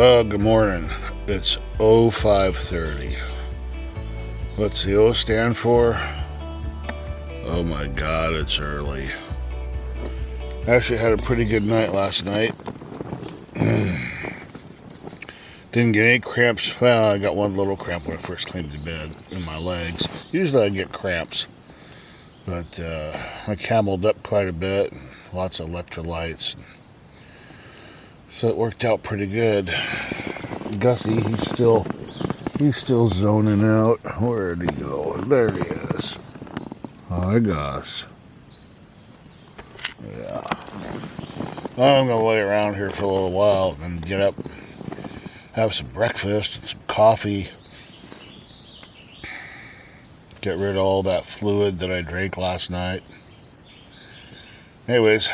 Good morning. It's 05:30. What's the O stand for? Oh my God, it's early. Actually had a pretty good night last night. Didn't get any cramps. Well, I got one little cramp when I first came to bed in my legs. Usually I get cramps, but I cameled up quite a bit. Lots of electrolytes. So it worked out pretty good. Gussie, he's still zoning out. Where'd he go? There he is. Hi, Gus. Yeah. I'm gonna lay around here for a little while and get up, have some breakfast and some coffee. Get rid of all that fluid that I drank last night. Anyways,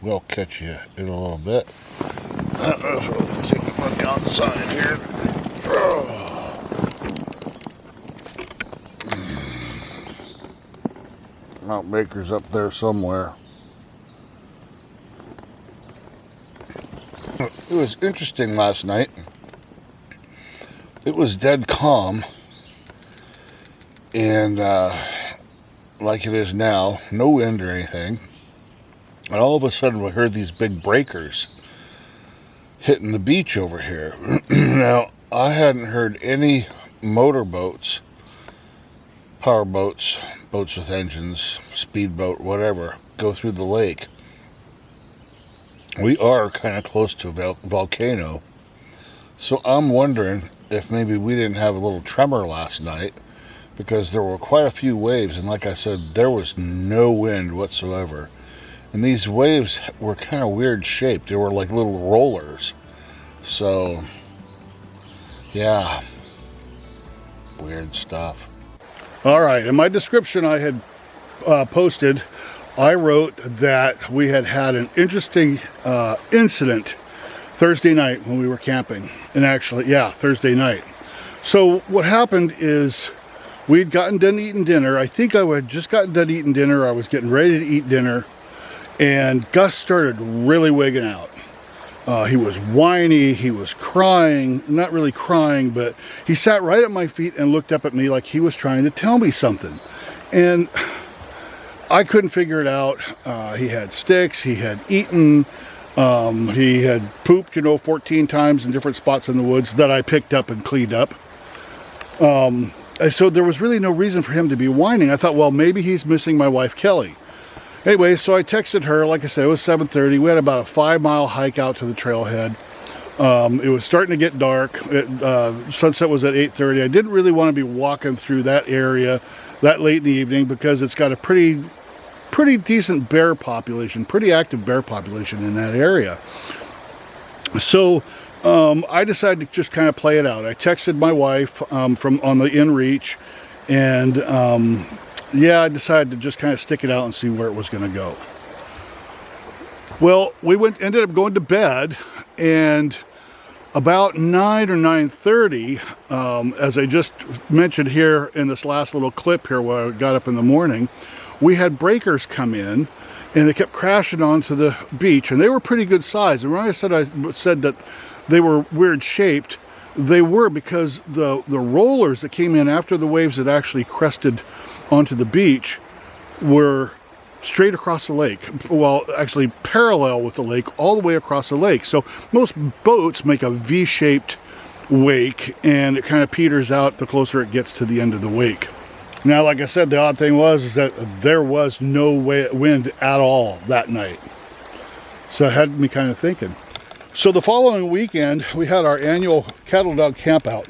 we'll catch you in a little bit. Take a look outside here. Mount Baker's up there somewhere. It was interesting last night. It was dead calm. And like it is now, no wind or anything. And all of a sudden we heard these big breakers hitting the beach over here. Now, I hadn't heard any motorboats, power boats, boats with engines, speedboat, whatever, go through the lake. We are kind of close to a volcano. So I'm wondering if maybe we didn't have a little tremor last night, because there were quite a few waves, and like I said, there was no wind whatsoever. And these waves were kind of weird shaped. They were like little rollers. So, yeah, weird stuff. All right, in my description I had posted, I wrote that we had an interesting incident Thursday night when we were camping. And actually, yeah, Thursday night. So what happened is we'd gotten done eating dinner. I think I had just gotten done eating dinner. I was getting ready to eat dinner. And Gus started really wigging out. He was whiny, he was crying, not really crying, but he sat right at my feet and looked up at me like he was trying to tell me something. And I couldn't figure it out. He had sticks, he had eaten, he had pooped, 14 times in different spots in the woods that I picked up and cleaned up. So there was really no reason for him to be whining. I thought, well, maybe he's missing my wife, Kelly. Anyway, so I texted her. Like I said, it was 7:30. We had about a 5-mile hike out to the trailhead. It was starting to get dark. Sunset was at 8:30. I didn't really want to be walking through that area that late in the evening because it's got a pretty decent bear population, pretty active bear population in that area. So I decided to just kind of play it out. I texted my wife from on the inReach, and yeah, I decided to just kind of stick it out and see where it was going to go. Well, we ended up going to bed, and about 9 or 9:30, as I just mentioned here in this last little clip here where I got up in the morning, we had breakers come in, and they kept crashing onto the beach, and they were pretty good size. And when I said that they were weird shaped, they were, because the rollers that came in after the waves had actually crested onto the beach were straight across the lake. Well, actually parallel with the lake, all the way across the lake. So most boats make a V-shaped wake, and it kind of peters out the closer it gets to the end of the wake. Now, like I said, the odd thing was that there was no wind at all that night. So it had me kind of thinking. So the following weekend, we had our annual cattle dog camp out.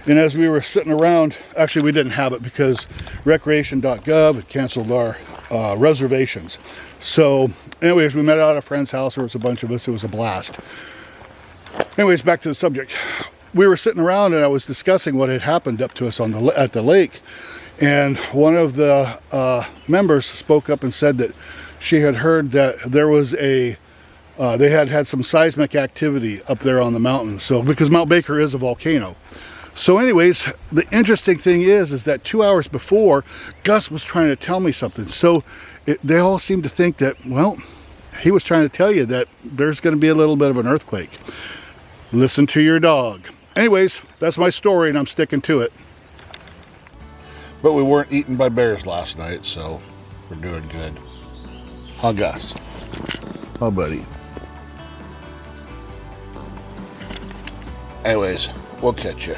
And as we were sitting around, actually we didn't have it because recreation.gov had canceled our reservations. So anyways, we met out at a friend's house. There was a bunch of us. It was a blast. Anyways, back to the subject. We were sitting around and I was discussing what had happened up to us at the lake. And one of the members spoke up and said that she had heard that there was they had some seismic activity up there on the mountain. So, because Mount Baker is a volcano. So anyways, the interesting thing is that 2 hours before, Gus was trying to tell me something. So they all seem to think that, well, he was trying to tell you that there's going to be a little bit of an earthquake. Listen to your dog. Anyways, that's my story and I'm sticking to it. But we weren't eaten by bears last night, so we're doing good. Huh, Gus? Huh, buddy? Anyways, we'll catch you.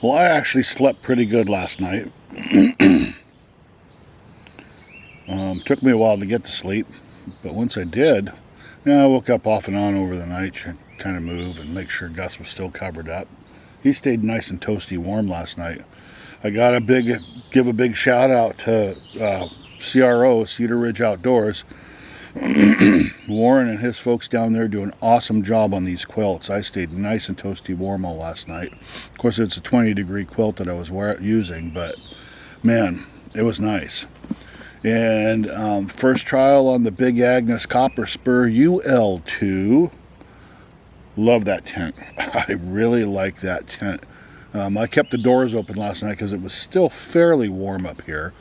Well, I actually slept pretty good last night. Took me a while to get to sleep, but once I did, I woke up off and on over the night, kind of move and make sure Gus was still covered up. He stayed nice and toasty warm last night. I got give a big shout out to CRO, Cedar Ridge Outdoors. Warren and his folks down there do an awesome job on these quilts. I stayed nice and toasty warm all last night. Of course, it's a 20-degree quilt that I was using, but man, it was nice. And first trial on the Big Agnes Copper Spur UL2. Love that tent. I really like that tent. I kept the doors open last night because it was still fairly warm up here.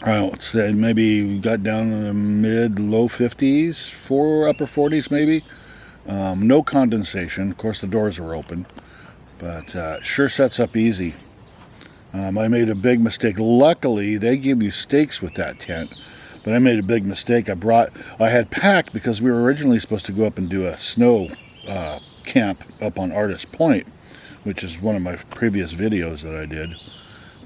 I would say maybe we got down in the mid-low 50s, upper 40s maybe. No condensation. Of course, the doors were open, but sure sets up easy. I made a big mistake. Luckily, they give you stakes with that tent, but I made a big mistake. I had packed because we were originally supposed to go up and do a snow camp up on Artist Point, which is one of my previous videos that I did.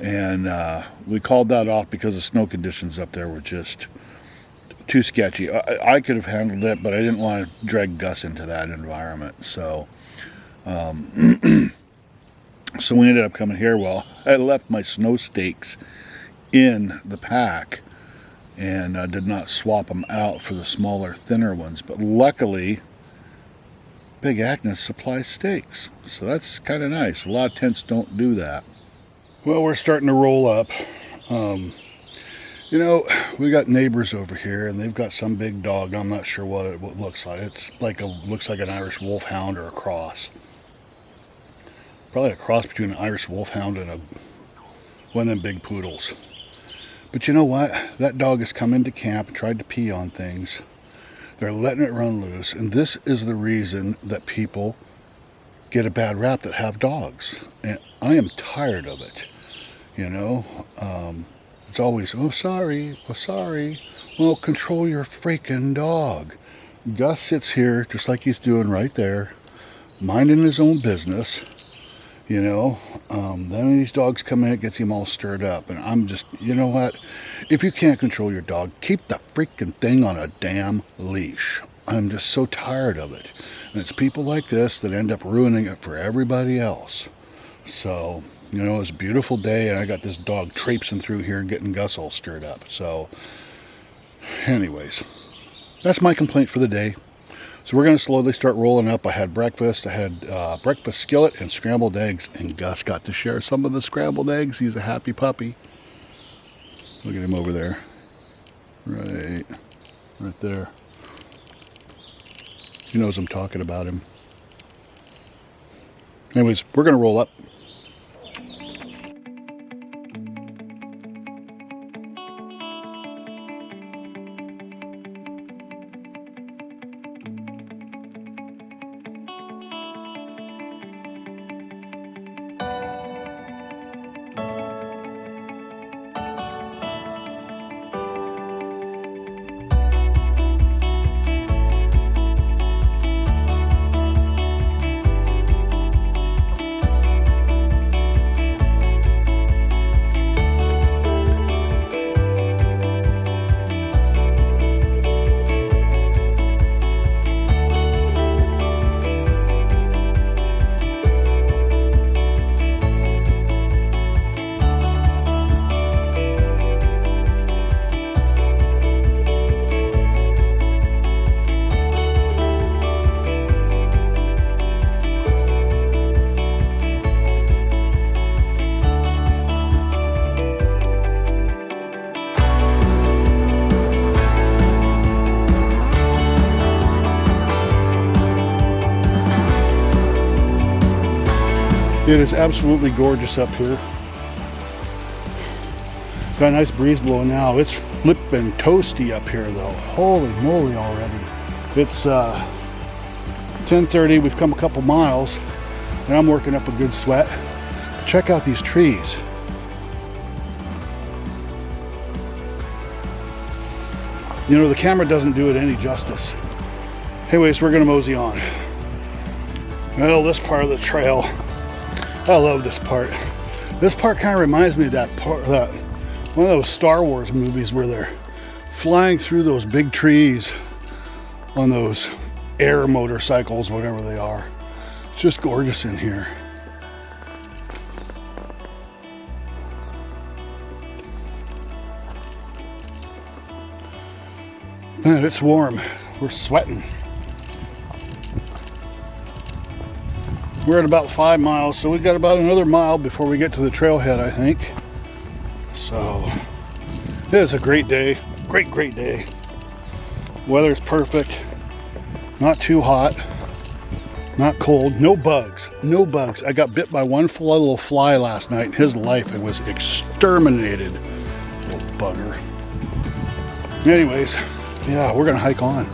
And we called that off because the snow conditions up there were just too sketchy. I could have handled it, but I didn't want to drag Gus into that environment. So, so we ended up coming here. Well, I left my snow stakes in the pack and did not swap them out for the smaller, thinner ones. But luckily, Big Agnes supplies stakes. So that's kind of nice. A lot of tents don't do that. Well, we're starting to roll up. You know, we got neighbors over here, and they've got some big dog. I'm not sure what it looks like. It's like looks like an Irish Wolfhound or a cross. Probably a cross between an Irish Wolfhound and one of them big poodles. But you know what? That dog has come into camp and tried to pee on things. They're letting it run loose, and this is the reason that people get a bad rap that have dogs. And I am tired of it. You know, it's always, oh, sorry, oh, sorry. Well, control your freaking dog. Gus sits here just like he's doing right there, minding his own business. You know, then these dogs come in, it gets him all stirred up. And I'm just, you know what? If you can't control your dog, keep the freaking thing on a damn leash. I'm just so tired of it. And it's people like this that end up ruining it for everybody else. So, you know, it's a beautiful day, and I got this dog traipsing through here and getting Gus all stirred up. So, anyways, that's my complaint for the day. So we're going to slowly start rolling up. I had breakfast. I had breakfast skillet and scrambled eggs, and Gus got to share some of the scrambled eggs. He's a happy puppy. Look at him over there. Right there. He knows I'm talking about him. Anyways, we're going to roll up. It is absolutely gorgeous up here. Got a nice breeze blowing now. It's flipping toasty up here though. Holy moly already. It's 10:30. We've come a couple miles and I'm working up a good sweat. Check out these trees. You know, the camera doesn't do it any justice. Anyways, we're gonna mosey on. Well, this part of the trail, I love this part. This part kind of reminds me of that part, one of those Star Wars movies where they're flying through those big trees on those air motorcycles, whatever they are. It's just gorgeous in here. Man, it's warm. We're sweating. We're at about 5 miles, so we've got about another mile before we get to the trailhead, I think. So, it is a great day. Great day. Weather's perfect. Not too hot. Not cold. No bugs. No bugs. I got bit by one little fly last night. His life, it was exterminated. Little bugger. Anyways, yeah, we're gonna hike on.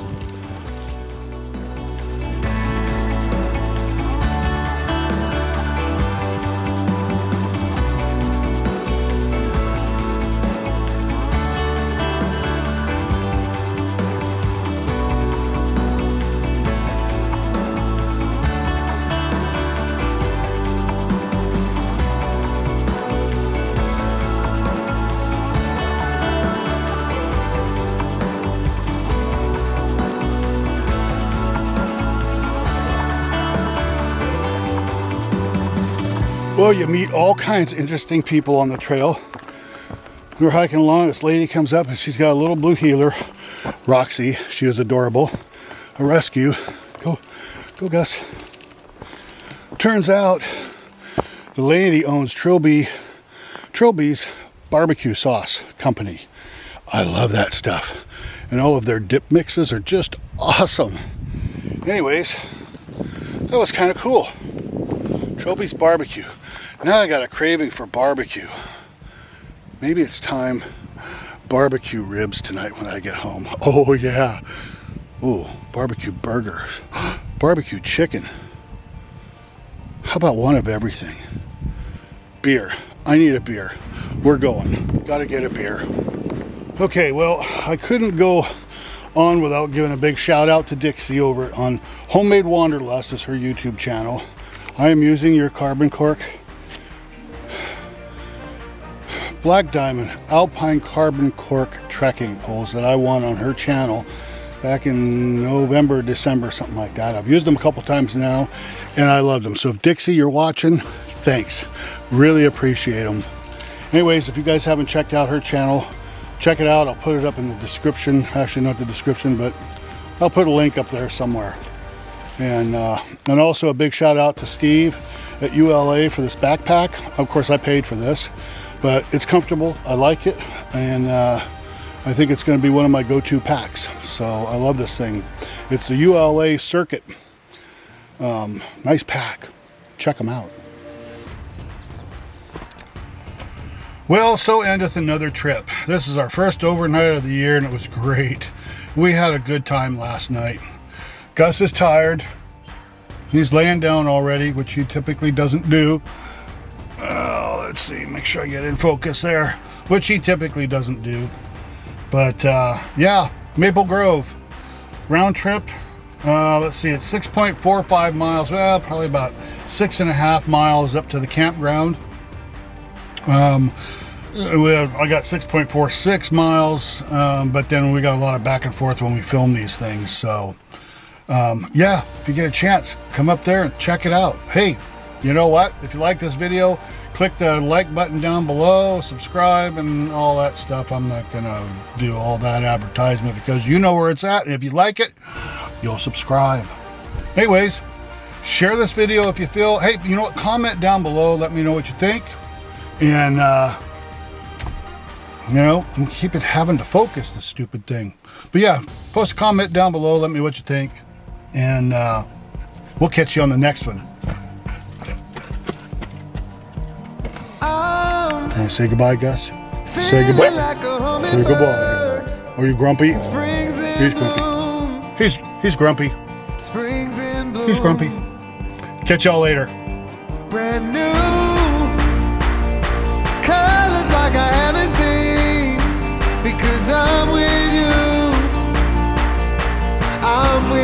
Well, you meet all kinds of interesting people on the trail. We're hiking along, this lady comes up and she's got a little blue heeler, Roxy. She is adorable. A rescue. Go Gus. Turns out the lady owns Trilby's barbecue sauce company. I love that stuff. And all of their dip mixes are just awesome. Anyways, that was kind of cool. Trilby's barbecue. Now I got a craving for barbecue. Maybe it's time barbecue ribs tonight when I get home. Oh yeah. Ooh, barbecue burgers. Barbecue chicken. How about one of everything? Beer. I need a beer. We're going. Gotta get a beer. Okay, well, I couldn't go on without giving a big shout out to Dixie over on Homemade Wanderlust is her YouTube channel. I am using your carbon cork Black Diamond Alpine carbon cork trekking poles that I won on her channel back in November, December, something like that. I've used them a couple times now and I love them. So if Dixie, you're watching, thanks. Really appreciate them. Anyways, if you guys haven't checked out her channel, check it out. I'll put it up in the description. Actually, not the description, but I'll put a link up there somewhere. And also a big shout out to Steve at ULA for this backpack. Of course, I paid for this, but it's comfortable. I like it, and I think it's going to be one of my go-to packs. So I love this thing. It's the ULA Circuit. Nice pack. Check them out. Well, so endeth another trip. This is our first overnight of the year, and it was great. We had a good time last night. Gus is tired. He's laying down already, which he typically doesn't do. Let's see, make sure I get in focus there, which he typically doesn't do. But yeah, Maple Grove round trip. Let's see, it's 6.45 miles. Well, probably about 6.5 miles up to the campground. I got 6.46 miles, but then we got a lot of back and forth when we film these things. So yeah, if you get a chance, come up there and check it out. Hey, you know what? If you like this video, click the like button down below, subscribe, and all that stuff. I'm not gonna do all that advertisement because you know where it's at, and if you like it, you'll subscribe. Anyways, share this video if you feel, hey, you know what? Comment down below, let me know what you think, and you know, and keep it having to focus, this stupid thing. But yeah, post a comment down below, let me know what you think, and we'll catch you on the next one. Want to say goodbye, Gus? Say goodbye. Say goodbye. Are you grumpy? He's grumpy. He's grumpy. He's grumpy. Catch y'all later. Brand new colors like I haven't seen, because I'm with you. I'm with